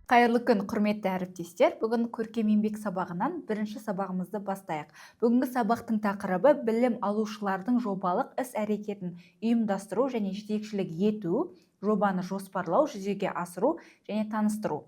Қайырлы күн, құрметті әріптестер. Бүгін көркем еңбек сабағынан бірінші сабағымызды бастайық. Бүгінгі сабақтың тақырыбы білім алушылардың жобалық іс-әрекетін ұйымдастыру және жетекшілік ету, жобаны жоспарлау, жүзеге асыру және таныстыру.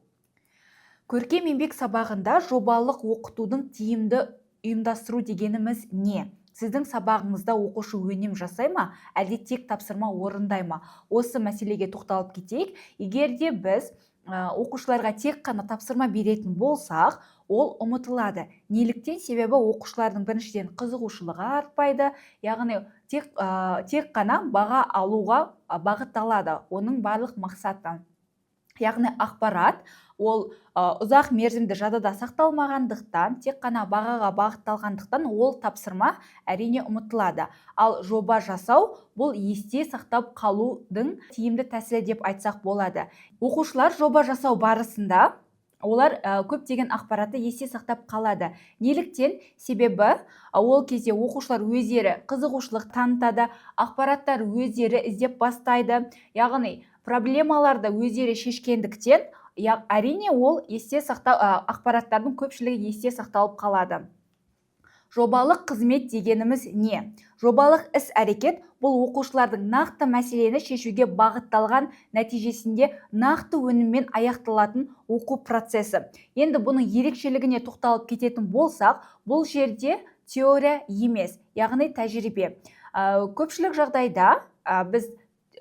Көркем еңбек сабағында жобалық оқытудың тиімді ұйымдастыру дегеніміз не? Сіздің сабағыңызда оқушы өнім жасай ма, әлде тек тапсырма орындай ма? Осы мәселеге тоқталып кетейік. Егер де біз оқушыларға тек қана тапсырма беретін болсақ, ол ұмытылады. Неліктен? Себебі оқушылардың біріншіден қызығушылығы артпайды, яғни тек қана баға алуға бағытталады. Оның барлық мақсаты. Яғни ақпарат ол ұзақ мерзімді жадыда сақталмағандықтан, тек қана бағаға бағытталғандықтан ол тапсырма әрине ұмытылады. Ал жоба жасау бұл есте сақтап қалудың тиімді тәсілі деп айтсақ болады. Оқушылар жоба жасау барысында олар көптеген ақпаратты есте сақтап қалады. Неліктен? Себебі ол кезде оқушылар өздері қызығушылық танытады, ақпараттар өздері іздеп бастайды. Яғни проблемаларды өздері шешкендіктен, әрине ол ақпараттардың көпшілігі есте сақталып қалады. Жобалық қызмет дегеніміз не? Жобалық іс-әрекет бұл оқушылардың нақты мәселені шешуге бағытталған, нәтижесінде нақты өніммен аяқталатын оқу процесі. Енді бұның ерекшелігіне тоқталып кететін болсақ, бұл жерде теория емес, яғни тәжірибе. Көпшілік жағдайда біз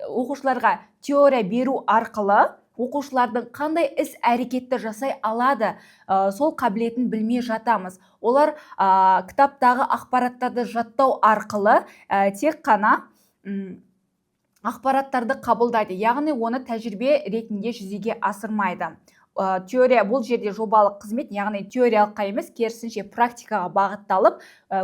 оқушыларға теория беру арқылы оқушылардың қандай іс-әрекетті жасай алады, сол қабілетін білмей жатамыз. Олар кітаптағы ақпараттарды жаттау арқылы тек қана ақпараттарды қабылдайды, яғни оны тәжірибе ретінде жүзеге асырмайды. Теория бұл жерде жобалық қызмет, яғни теориялыққа емес, керісінше практикаға бағытталып,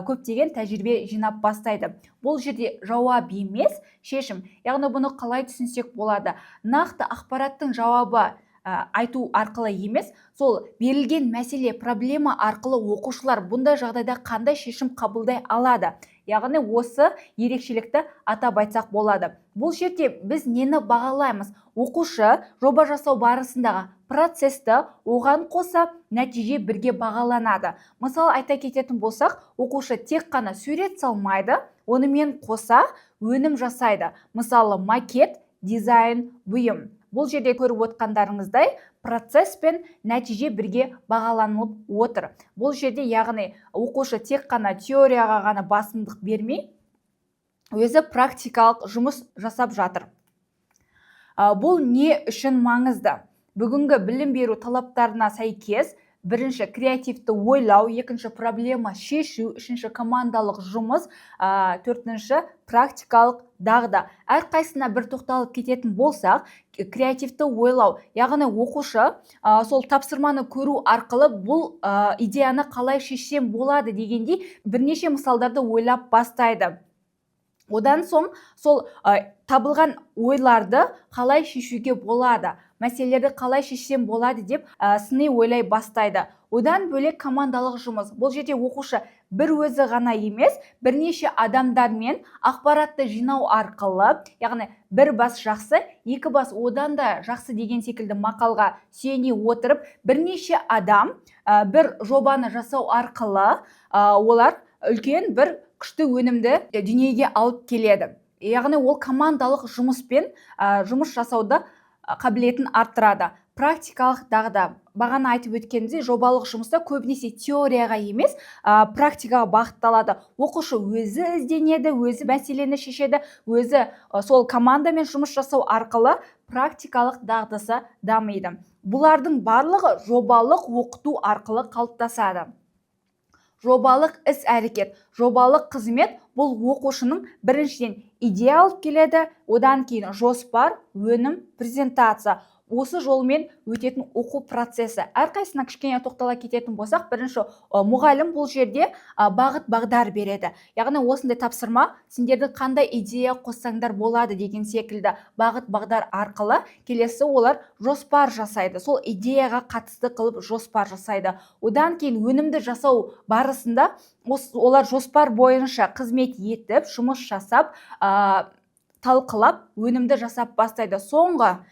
көптеген тәжірибе жинап бастайды. Бұл жерде жауап емес, шешім. Яғни бұны қалай түсінсек болады? Нақты ақпараттың жауабы айту арқылы емес, сол берілген мәселе, проблема арқылы оқушылар бұндай жағдайда қандай шешім қабылдай алады. Яғни осы ерекшелікті атап айтсақ болады. Бұл жерде біз нені бағалаймыз? Оқушы жоба жасау барысындағы процесті, оған қоса нәтиже бірге бағаланады. Мысалы айта кететін болсақ, оқушы тек қана сурет салмайды, онымен қоса өнім жасайды. Мысалы макет, дизайн, бұйым. Бұл жерде көріп отқандарыңыздай процесс пен нәтиже бірге бағаланылып отыр. Бұл жерде яғни оқушы тек қана теорияға ғана басымдық бермей, өзі практикалық жұмыс жасап жатыр. Бұл не үшін маңызды? Бүгінгі білім беру талаптарына сәйкес, бірінші креативті ойлау, екінші проблема шешу, үшінші командалық жұмыс, төртінші практикалық дағды. Әрқайсына бір тоқталып кететін болсақ, креативті ойлау, яғни оқушы сол тапсырманы көру арқылы бұл идеяны қалай шешсем болады дегендей бірнеше мысалдарды ойлап бастайды. Одан соң сол табылған ойларды қалай шешуге болады, мәселелерді қалай шешсем болады деп сыни ойлай бастайды. Одан бөлек командалық жұмыс. Бұл жерде оқушы бір өзі ғана емес, бірнеше адамдармен ақпаратты жинау арқылы, яғни бір бас жақсы, екі бас одан да жақсы деген секілді мақалға сүйене отырып, бірнеше адам бір жобаны жасау арқылы олар үлкен бір күшті өнімді дүниеге алып келеді. Яғни ол командалық жұмыспен жұмыс жасауды қабілетін арттырады. Практикалық дағды. Бағана айтып өткенімде, жобалық жұмыста көбінесе теорияға емес, практикаға бағытталады. Оқушы өзі ізденеді, өзі мәселені шешеді, өзі сол командамен жұмыс жасау арқылы практикалық дағдысы дамиды. Бұлардың барлығы жобалық оқыту арқылы қалыптасады. Жобалық іс-әрекет, жобалық қызмет бұл оқушының біріншіден идея алып келеді, одан кейін жоспар, өнім, презентация. Осы жолмен өтетін оқу процесі. Әрқайсына кішкене тоқтала кететін болсақ, бірінші мұғалім бұл жерде бағыт-бағдар береді. Яғни осындай тапсырма, сендерді қандай идея қоссаңдар болады деген секілді бағыт-бағдар арқылы келесі олар жоспар жасайды. Сол идеяға қатысты қылып жоспар жасайды. Одан кейін өнімді жасау барысында олар жоспар бойынша қызмет етіп, жұмыс жасап, талқылап өнімді жасап бастайды. Соңғы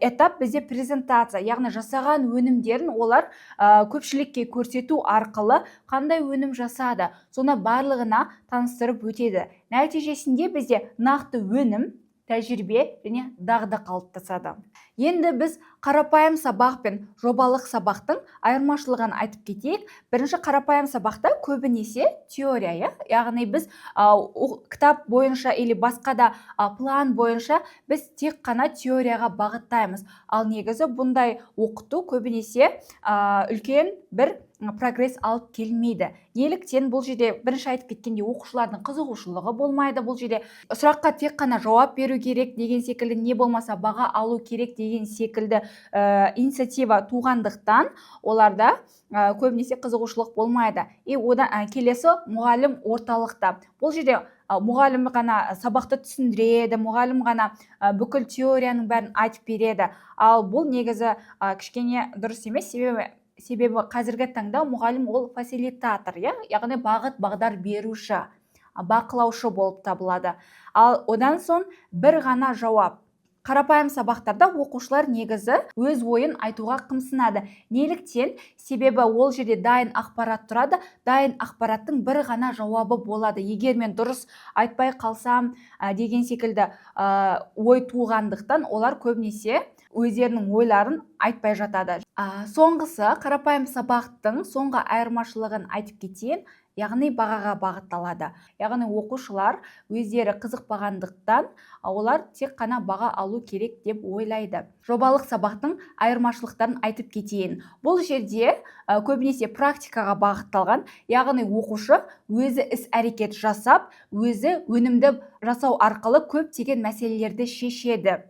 этап бізде презентация, яғни жасаған өнімдерін олар көпшілікке көрсету арқылы қандай өнім жасады, соны барлығына таныстырып өтеді. Нәтижесінде бізде нақты өнім, тәжірибе және дағды қалыптасады. Енді біз қарапайым сабақ пен жобалық сабақтың айырмашылығын айтып кетейік. Бірінші, қарапайым сабақта көбінесе теория, яғни біз кітап бойынша или басқа да план бойынша біз тек қана теорияға бағыттаймыз. Ал негізі бұндай оқыту көбінесе үлкен бір прогресс алып келмейді. Неліктен? Бұл жерде бірінші айтып кеткенде оқушылардың қызығушылығы болмайды. Бұл жерде сұраққа тек қана жауап беру керек деген секілді, не болмаса баға алу керек деген секілді инициатива туғандықтан оларда көбінесе қызығушылық болмайды. Одан келесі мұғалім орталықта. Бұл жерде мұғалім ғана сабақты түсіндіреді, мұғалім ғана бүкіл теорияның бәрін айтып береді. Ал бұл негізі кішкене дұрыс емес, себебі қазіргі таңда мұғалім ол фасилитатор, яғни бағыт бағдар беруші, бақылаушы болып табылады. Ал одан соң бір ғана жауап. Қарапайым сабақтарда оқушылар негізі өз ойын айтуға қымсынады. Неліктен? Себебі ол жерде дайын ақпарат тұрады, дайын ақпараттың бір ғана жауабы болады. Егер мен дұрыс айтпай қалсам деген секілді ой туғандықтан олар көбінесе өздерінің ойларын айтпай жатады. Соңғысы, қарапайым сабақтың соңғы айырмашылығын айтып кетейін, яғни бағаға бағытталады. Яғни оқушылар өздері қызықпағандықтан олар тек қана баға алу керек деп ойлайды. Жобалық сабақтың айырмашылықтарын айтып кетейін. Бұл жерде көбінесе практикаға бағытталған, яғни оқушы өзі іс-әрекет жасап, өзі өнімді жасау арқылы көптеген мәселелерді шешеді.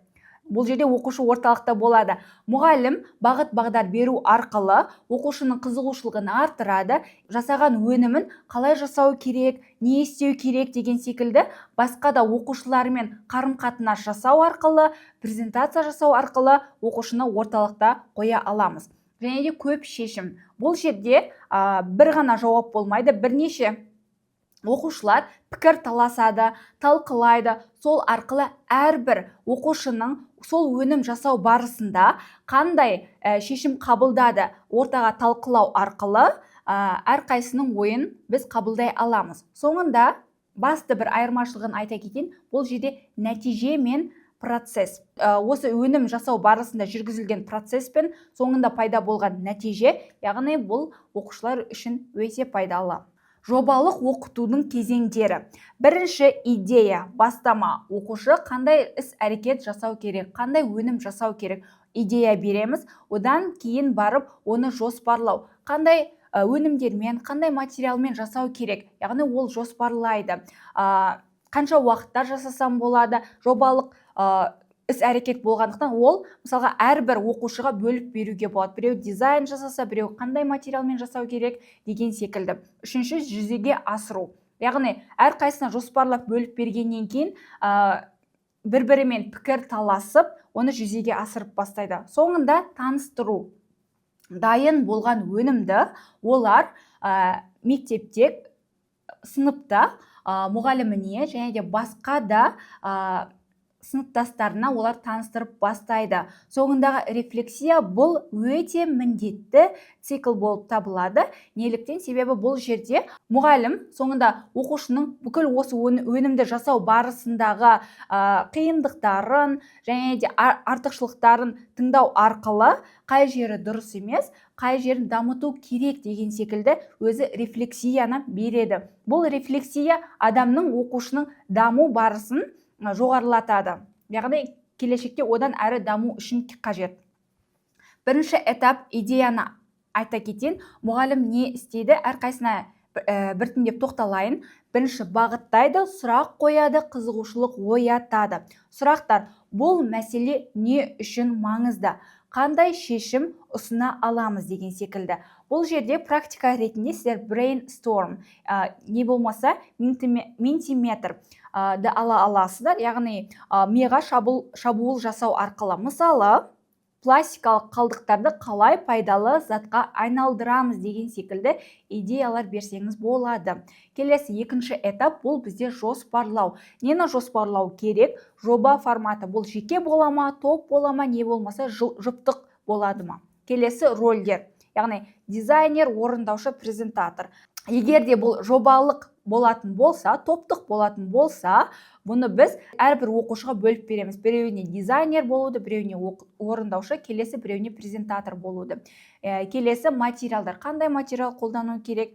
Бұл жерде оқушы орталықта болады. Мұғалім бағыт бағдар беру арқылы оқушының қызығушылығын артырады, жасаған өнімін қалай жасау керек, не істеу керек деген секілді басқа да оқушылармен қарым-қатынас жасау арқылы, презентация жасау арқылы оқушыны орталықта қоя аламыз. Және де көп шешім. Бұл жерде бір ғана жауап болмайды, бірнеше оқушылар пікір таласады, талқылайды. Сол арқылы әрбір оқушының сол өнім жасау барысында қандай шешім қабылдады, ортаға талқылау арқылы әрқайсының ойын біз қабылдай аламыз. Соңында басты бір айырмашылығын айта кетейін, бұл жерде нәтиже мен процесс. Осы өнім жасау барысында жүргізілген процесс пен соңында пайда болған нәтиже, яғни бұл оқушылар үшін өте пайдалы. Жобалық оқытудың кезеңдері. Бірінші, идея, бастама. Оқушы қандай іс-әрекет жасау керек, қандай өнім жасау керек. Идея береміз, одан кейін барып оны жоспарлау. Қандай өнімдермен, қандай материалмен жасау керек, яғни ол жоспарлайды. Қанша уақытта жасасам болады, жобалық іс-әрекет болғандықтан ол мысалға әрбір оқушыға бөліп беруге болады. Біреу дизайн жасаса, біреу қандай материалмен жасау керек деген секілді. Үшінші, жүзеге асыру. Яғни әрқайсына жоспарлап бөліп бергеннен кейін бір-бірімен пікір таласып, оны жүзеге асырып бастайды. Соңында таныстыру. Дайын болған өнімді олар мектепте, сыныпта мұғаліміне және де басқа да сыныптастарына олар таныстырып бастайды. Соңындағы рефлексия бұл өте міндетті цикл болып табылады. Неліктен? Себебі бұл жерде мұғалім соңында оқушының бүкіл осы өнімді жасау барысындағы қиындықтарын және де артықшылықтарын тыңдау арқылы қай жері дұрыс емес, қай жерін дамыту керек деген секілді өзі рефлексияны береді. Бұл рефлексия адамның, оқушының даму барысын жоғарылатады. Яғни келешекте одан әрі даму үшін қажет. Бірінші этап идеяны айта кетейін. Мұғалім не істейді? Әрқайсына біртіндеп тоқталайын. Бірінші, бағыттайды, сұрақ қояды, қызығушылық оятады. Сұрақтар: бұл мәселе не үшін маңызды? Қандай шешім ұсына аламыз деген секілді. Бұл жерде практика ретінде сіздер brainstorm, не болмаса ментиметр ала аласыздар, яғни миға шабуыл жасау арқылы. Мысалы, пластикалық қалдықтарды қалай пайдалы затқа айналдырамыз деген секілді идеялар берсеңіз болады. Келесі екінші этап бұл бізде жоспарлау. Нені жоспарлау керек? Жоба форматы бұл жеке бола ма, топ бола ма, не болмаса жұптық болады ма? Келесі рөлдер, яғни дизайнер, орындаушы, презентатор. Егер де бұл жобалық болатын болса, топтық болатын болса, бұны біз әрбір оқушыға бөліп береміз. Біреуіне дизайнер болуды, біреуіне орындаушы, келесі біреуіне презентатор болуды. Келесі материалдар. Қандай материал қолдану керек?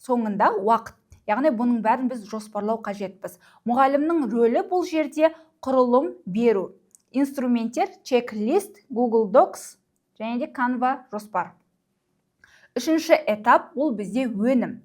Соңында уақыт. Яғни бұның бәрін біз жоспарлау қажетпіз. Мұғалімнің рөлі бұл жерде құрылым беру. Инструменттер, чек-лист, Google Docs және де Canva жоспар. Үшінші этап бұл бізде өнім.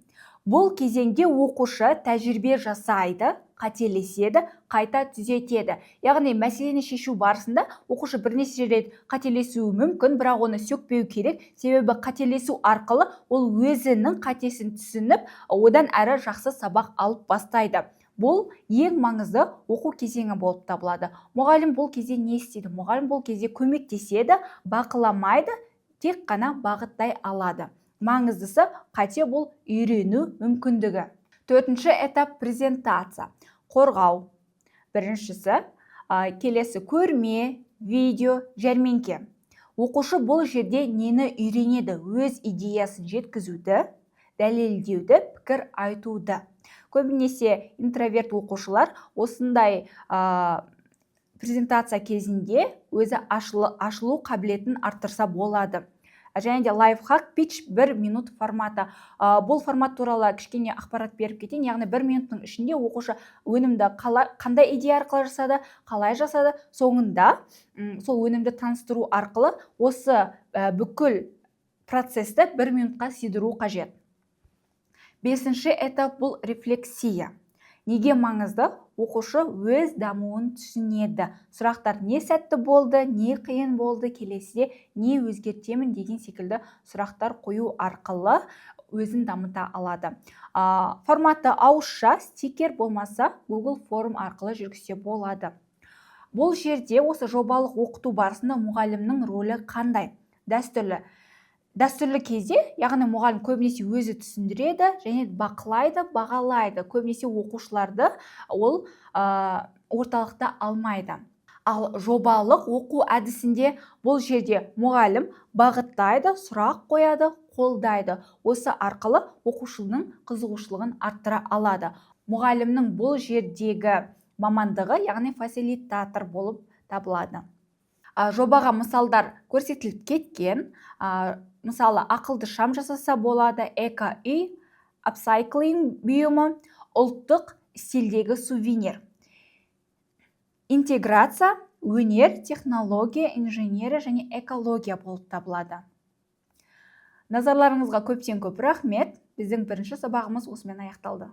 Бұл кезеңде оқушы тәжірибе жасайды, қателеседі, қайта түзетеді. Яғни мәселені шешу барысында оқушы бірнеше рет қателесуі мүмкін, бірақ оны сөкпеу керек. Себебі қателесу арқылы ол өзінің қатесін түсініп, одан әрі жақсы сабақ алып бастайды. Бұл ең маңызды оқу кезеңі болып табылады. Мұғалім бұл кезде не істейді? Мұғалім бұл кезде көмектеседі, бақыламайды, тек қана бағыттай алады. Маңыздысы қате бұл үйрену мүмкіндігі. Төртінші этап презентация. Қорғау. Біріншісі, келесі көрме, видео, жәрмеңке. Оқушы бұл жерде нені үйренеді? Өз идеясын жеткізуді, дәлелдеуді, пікір айтуды. Көбінесе интроверт оқушылар осындай презентация кезінде өзі ашылу қабілетін арттырса болады. Және де лайфхак pitch 1 минут форматы. Бұл формат туралы кішкене ақпарат беріп кетейін. Яғни 1 минуттың ішінде оқушы өнімді қандай идея арқылы жасады, қалай жасады, соңында сол өнімді таныстыру арқылы осы бүкіл процесті 1 минутқа сыйдыру қажет. Бесінші этап бұл рефлексия. Неге маңызды? Оқушы өз дамуын түсінеді. Сұрақтар не сәтті болды, не қиын болды, келесіде не өзгертемін деген секілді сұрақтар қою арқылы өзін дамыта алады. Форматы ауызша, стикер болмаса Google форм арқылы жүргізсе болады. Бұл жерде осы жобалық оқыту барысында мұғалімнің рөлі қандай? Дәстүрлі кезде, яғни мұғалім көбінесе өзі түсіндіреді және бақылайды, бағалайды. Көбінесе оқушыларды ол орталықта алмайды. Ал жобалық оқу әдісінде бұл жерде мұғалім бағыттайды, сұрақ қояды, қолдайды. Осы арқылы оқушының қызығушылығын арттыра алады. Мұғалімнің бұл жердегі мамандығы, яғни фасилитатор болып табылады. Жобаға мысалдар көрсетіліп кеткен. Мысалы, ақылды шам жасаса болады, эко-үй, апсайклинг бұйымы, ұлттық стильдегі сувенир. Интеграция, өнер, технология, инженерия және экология болып табылады. Назарларыңызға көптен көп рахмет. Біздің бірінші сабағымыз осымен аяқталды.